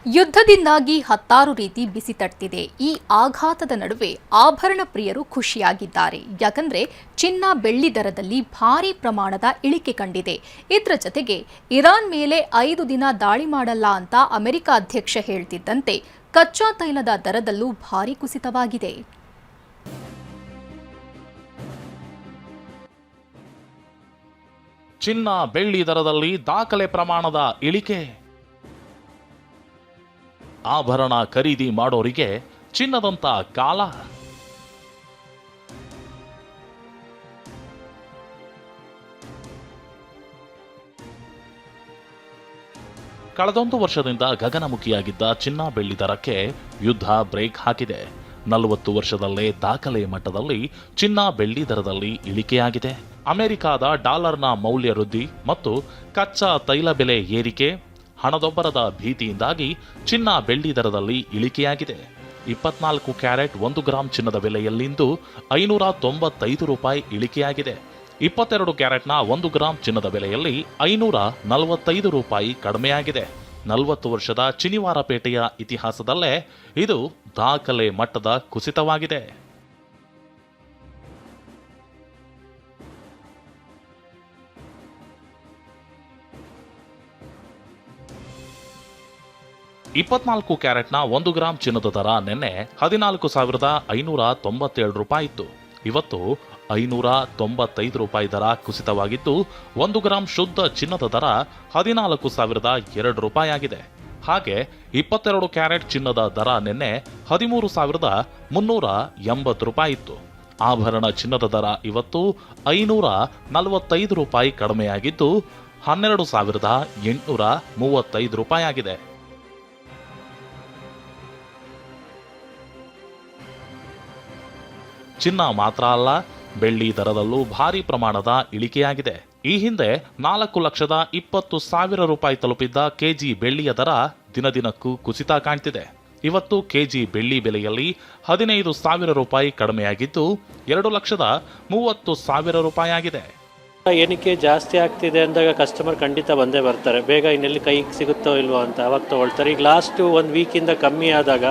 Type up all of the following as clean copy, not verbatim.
ಯುದ್ಧದಿಂದಾಗಿ ಹತ್ತಾರು ರೀತಿ ಬಿಸಿ ತಟ್ತಿದೆ. ಈ ಆಘಾತದ ನಡುವೆ ಆಭರಣ ಪ್ರಿಯರು ಖುಷಿಯಾಗಿದ್ದಾರೆ. ಯಾಕಂದ್ರೆ ಚಿನ್ನ ಬೆಳ್ಳಿ ದರದಲ್ಲಿ ಭಾರಿ ಪ್ರಮಾಣದ ಇಳಿಕೆ ಕಂಡಿದೆ. ಇದರ ಜೊತೆಗೆ ಇರಾನ್ ಮೇಲೆ 5 ದಿನ ದಾಳಿ ಮಾಡಲ್ಲ ಅಂತ ಅಮೆರಿಕ ಅಧ್ಯಕ್ಷ ಹೇಳ್ತಿದ್ದಂತೆ ಕಚ್ಚಾ ತೈಲದ ದರದಲ್ಲೂ ಭಾರಿ ಕುಸಿತವಾಗಿದೆ. ಚಿನ್ನ ಬೆಳ್ಳಿ ದರದಲ್ಲಿ ದಾಖಲೆ ಪ್ರಮಾಣದ ಇಳಿಕೆ. ಆಭರಣ ಖರೀದಿ ಮಾಡೋರಿಗೆ ಚಿನ್ನದಂತ ಕಾಲ. ಕಳೆದೊಂದು ವರ್ಷದಿಂದ ಗಗನಮುಖಿಯಾಗಿದ್ದ ಚಿನ್ನ ಬೆಳ್ಳಿ ದರಕ್ಕೆ ಯುದ್ಧ ಬ್ರೇಕ್ ಹಾಕಿದೆ. 40 ವರ್ಷದಲ್ಲೇ ದಾಖಲೆ ಮಟ್ಟದಲ್ಲಿ ಚಿನ್ನ ಬೆಳ್ಳಿ ದರದಲ್ಲಿ ಇಳಿಕೆಯಾಗಿದೆ. ಅಮೆರಿಕಾದ ಡಾಲರ್ನ ಮೌಲ್ಯ ವೃದ್ಧಿ ಮತ್ತು ಕಚ್ಚಾ ತೈಲ ಬೆಲೆ ಏರಿಕೆ, ಹಣದೊಬ್ಬರದ ಭೀತಿಯಿಂದಾಗಿ ಚಿನ್ನ ಬೆಳ್ಳಿ ದರದಲ್ಲಿ ಇಳಿಕೆಯಾಗಿದೆ. 24 ಕ್ಯಾರೆಟ್ 1 ಗ್ರಾಂ ಚಿನ್ನದ ಬೆಲೆಯಲ್ಲಿಂದು 595 ರೂಪಾಯಿ ಇಳಿಕೆಯಾಗಿದೆ. 22 ಕ್ಯಾರೆಟ್ನ 1 ಗ್ರಾಂ ಚಿನ್ನದ ಬೆಲೆಯಲ್ಲಿ 545 ರೂಪಾಯಿ ಕಡಿಮೆಯಾಗಿದೆ. 40 ವರ್ಷದ ಶನಿವಾರಪೇಟೆಯ ಇತಿಹಾಸದಲ್ಲೇ ಇದು ದಾಖಲೆ ಮಟ್ಟದ ಕುಸಿತವಾಗಿದೆ. ಇಪ್ಪತ್ನಾಲ್ಕು ಕ್ಯಾರೆಟ್ನ 1 ಗ್ರಾಂ ಚಿನ್ನದ ದರ ನಿನ್ನೆ 14,597 ರೂಪಾಯಿ ಇತ್ತು. ಇವತ್ತು 595 ರೂಪಾಯಿ ದರ ಕುಸಿತವಾಗಿದ್ದು 1 ಗ್ರಾಂ ಶುದ್ಧ ಚಿನ್ನದ ದರ 14,002 ರೂಪಾಯಿ ಆಗಿದೆ. ಹಾಗೆ 22 ಕ್ಯಾರೆಟ್ ಚಿನ್ನದ ದರ ನಿನ್ನೆ 13,380 ರೂಪಾಯಿ ಇತ್ತು. ಆಭರಣ ಚಿನ್ನದ ದರ ಇವತ್ತು 545 ರೂಪಾಯಿ ಕಡಿಮೆಯಾಗಿದ್ದು 12,835 ರೂಪಾಯಿ ಆಗಿದೆ. ಚಿನ್ನ ಮಾತ್ರ ಅಲ್ಲ, ಬೆಳ್ಳಿ ದರದಲ್ಲೂ ಭಾರಿ ಪ್ರಮಾಣದ ಇಳಿಕೆಯಾಗಿದೆ. ಈ ಹಿಂದೆ 4,20,000 ರೂಪಾಯಿ ತಲುಪಿದ್ದ ಕೆಜಿ ಬೆಳ್ಳಿಯ ದರ ದಿನದಿನಕ್ಕೂ ಕುಸಿತ ಕಾಣ್ತಿದೆ. ಇವತ್ತು ಕೆಜಿ ಬೆಳ್ಳಿ ಬೆಲೆಯಲ್ಲಿ 15,000 ರೂಪಾಯಿ ಕಡಿಮೆಯಾಗಿದ್ದು 2,30,000 ರೂಪಾಯಿ ಆಗಿದೆ. ಏನಿಕೆ ಜಾಸ್ತಿ ಆಗ್ತಿದೆ ಅಂದಾಗ ಕಸ್ಟಮರ್ ಖಂಡಿತ ಬಂದೇ ಬರ್ತಾರೆ. ಬೇಗ ಇನ್ನೆಲ್ಲಿ ಕೈಗೆ ಸಿಗುತ್ತೋ ಇಲ್ವೋ ಅಂತ ಅವಾಗ ತೊಗೊಳ್ತಾರೆ. ಈಗ ಲಾಸ್ಟು 1 ವೀಕಿಂದ ಕಮ್ಮಿ ಆದಾಗ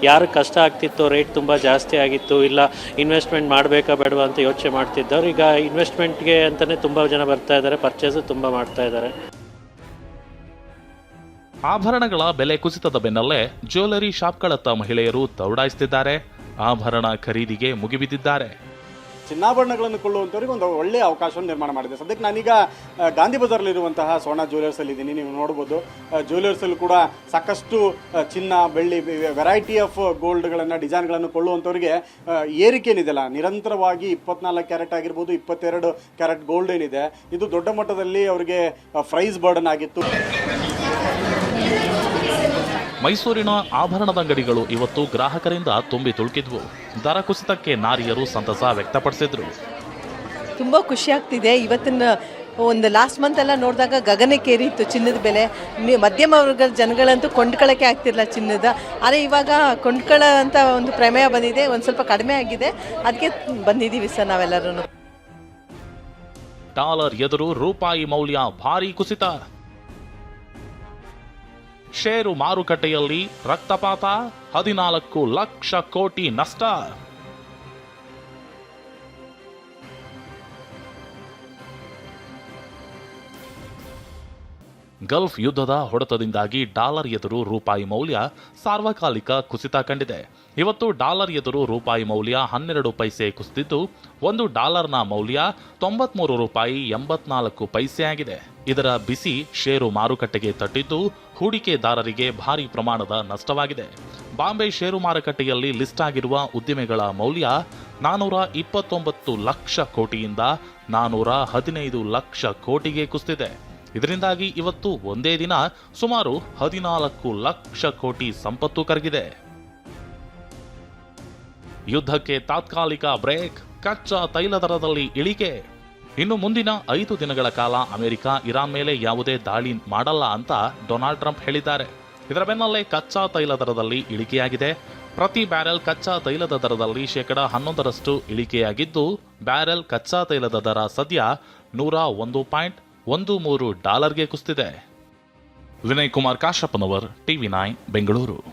ಯಾರು ಕಷ್ಟ ಆಗ್ತಿತ್ತೋ, ರೇಟ್ ತುಂಬ ಜಾಸ್ತಿ ಆಗಿತ್ತು, ಇಲ್ಲ ಇನ್ವೆಸ್ಟ್ಮೆಂಟ್ ಮಾಡಬೇಕಾ ಬೇಡವಾ ಅಂತ ಯೋಚನೆ ಮಾಡ್ತಿದ್ದವ್ರು ಈಗ ಇನ್ವೆಸ್ಟ್ಮೆಂಟ್ಗೆ ಅಂತಲೇ ತುಂಬ ಜನ ಬರ್ತಾ ಇದ್ದಾರೆ, ಪರ್ಚೇಸು ತುಂಬ ಮಾಡ್ತಾ ಇದ್ದಾರೆ. ಆಭರಣಗಳ ಬೆಲೆ ಕುಸಿತದ ಬೆನ್ನಲ್ಲೇ ಜ್ಯುವೆಲರಿ ಶಾಪ್ಗಳತ್ತ ಮಹಿಳೆಯರು ದೌಡಾಯಿಸುತ್ತಿದ್ದಾರೆ. ಆಭರಣ ಖರೀದಿಗೆ ಮುಗಿಬಿದ್ದಿದ್ದಾರೆ. ಚಿನ್ನಾಭರಣಗಳನ್ನು ಕೊಳ್ಳುವಂಥವ್ರಿಗೆ ಒಂದು ಒಳ್ಳೆಯ ಅವಕಾಶವನ್ನು ನಿರ್ಮಾಣ ಮಾಡಿದೆ. ಸದ್ಯಕ್ಕೆ ನಾನೀಗ ಗಾಂಧಿ ಬಜಾರ್ಲಿರುವಂತಹ ಸ್ವರ್ಣ ಜ್ಯುವೆಲರ್ಸಲ್ಲಿ ಇದ್ದೀನಿ. ನೀವು ನೋಡ್ಬೋದು, ಜ್ಯುವೆಲರ್ಸಲ್ಲೂ ಕೂಡ ಸಾಕಷ್ಟು ಚಿನ್ನ ಬೆಳ್ಳಿ ವೆರೈಟಿ ಆಫ್ ಗೋಲ್ಡ್ಗಳನ್ನು ಡಿಸೈನ್ಗಳನ್ನು ಕೊಳ್ಳುವಂಥವ್ರಿಗೆ ಏರಿಕೆ ಏನಿದೆಯಲ್ಲ, ನಿರಂತರವಾಗಿ 24 ಕ್ಯಾರೆಟ್ ಆಗಿರ್ಬೋದು, 22 ಕ್ಯಾರೆಟ್ ಗೋಲ್ಡ್ ಏನಿದೆ, ಇದು ದೊಡ್ಡ ಮಟ್ಟದಲ್ಲಿ ಅವರಿಗೆ ಪ್ರೈಸ್ ಬರ್ಡನ್ ಆಗಿತ್ತು. ಮೈಸೂರಿನ ಆಭರಣದ ಅಂಗಡಿಗಳು ಇವತ್ತು ಗ್ರಾಹಕರಿಂದ ತುಂಬಿ ತುಳುಕಿದ್ವು. ದರ ಕುಸಿತಕ್ಕೆ ನಾರಿಯರು ಸಂತಸ ವ್ಯಕ್ತಪಡಿಸಿದ್ರು. ತುಂಬ ಖುಷಿ ಆಗ್ತಿದೆ. ಇವತ್ತಿನ ಒಂದು ಲಾಸ್ಟ್ ಮಂತ್ ಎಲ್ಲ ನೋಡಿದಾಗ ಗಗನಕ್ಕೇರಿತ್ತು ಚಿನ್ನದ ಬೆಲೆ. ಮಧ್ಯಮ ವರ್ಗದ ಜನಗಳಂತೂ ಕೊಂಡ್ಕೊಳ್ಳೋಕ್ಕೆ ಆಗ್ತಿರಲಿಲ್ಲ ಚಿನ್ನದ. ಆದರೆ ಇವಾಗ ಕೊಂಡ್ಕೊಳ್ಳೋ ಅಂತ ಒಂದು ಪ್ರಮೇಯ ಬಂದಿದೆ, ಒಂದು ಸ್ವಲ್ಪ ಕಡಿಮೆ ಆಗಿದೆ. ಅದಕ್ಕೆ ಬಂದಿದ್ದೀವಿ ಸರ್ ನಾವೆಲ್ಲರೂ. ಡಾಲರ್ ಎದುರು ರೂಪಾಯಿ ಮೌಲ್ಯ ಭಾರೀ ಕುಸಿತ. ಷೇರು ಮಾರುಕಟ್ಟೆಯಲ್ಲಿ ರಕ್ತಪಾತ, 14 ಲಕ್ಷ ಕೋಟಿ ನಷ್ಟ. ಗಲ್ಫ್ ಯುದ್ಧದ ಹೊಡೆತದಿಂದಾಗಿ ಡಾಲರ್ ಎದುರು ರೂಪಾಯಿ ಮೌಲ್ಯ ಸಾರ್ವಕಾಲಿಕ ಕುಸಿತ ಕಂಡಿದೆ. ಇವತ್ತು ಡಾಲರ್ ಎದುರು ರೂಪಾಯಿ ಮೌಲ್ಯ 12 ಪೈಸೆ ಕುಸಿದಿದ್ದು $1ನ ಮೌಲ್ಯ 93 ರೂಪಾಯಿ 84 ಪೈಸೆ ಆಗಿದೆ. ಇದರ ಬಿಸಿ ಷೇರು ಮಾರುಕಟ್ಟೆಗೆ ತಟ್ಟಿದ್ದು ಹೂಡಿಕೆದಾರರಿಗೆ ಭಾರಿ ಪ್ರಮಾಣದ ನಷ್ಟವಾಗಿದೆ. ಬಾಂಬೆ ಷೇರು ಮಾರುಕಟ್ಟೆಯಲ್ಲಿ ಲಿಸ್ಟ್ ಆಗಿರುವ ಉದ್ದಿಮೆಗಳ ಮೌಲ್ಯ 429 ಲಕ್ಷ ಕೋಟಿಯಿಂದ 415 ಲಕ್ಷ ಕೋಟಿಗೆ ಕುಸಿದಿದೆ. ಇದರಿಂದಾಗಿ ಇವತ್ತು ಒಂದೇ ದಿನ ಸುಮಾರು 14 ಲಕ್ಷ ಕೋಟಿ ಸಂಪತ್ತು ಕರಗಿದೆ. ಯುದ್ಧಕ್ಕೆ ತಾತ್ಕಾಲಿಕ ಬ್ರೇಕ್, ಕಚ್ಚಾ ತೈಲ ದರದಲ್ಲಿ ಇಳಿಕೆ. ಇನ್ನು ಮುಂದಿನ 5 ದಿನಗಳ ಕಾಲ ಅಮೆರಿಕ ಇರಾನ್ ಮೇಲೆ ಯಾವುದೇ ದಾಳಿ ಮಾಡಲ್ಲ ಅಂತ ಡೊನಾಲ್ಡ್ ಟ್ರಂಪ್ ಹೇಳಿದ್ದಾರೆ. ಇದರ ಬೆನ್ನಲ್ಲೇ ಕಚ್ಚಾ ತೈಲ ದರದಲ್ಲಿ ಇಳಿಕೆಯಾಗಿದೆ. ಪ್ರತಿ ಬ್ಯಾರೆಲ್ ಕಚ್ಚಾ ತೈಲದ ದರದಲ್ಲಿ 11% ಇಳಿಕೆಯಾಗಿದ್ದು ಬ್ಯಾರೆಲ್ ಕಚ್ಚಾ ತೈಲದ ದರ ಸದ್ಯ $101.13 ಕುಸಿದಿದೆ. ವಿನಯ್ ಕುಮಾರ್ ಕಾಶಪ್ಪನವರ್, ಟಿವಿ9 ಬೆಂಗಳೂರು.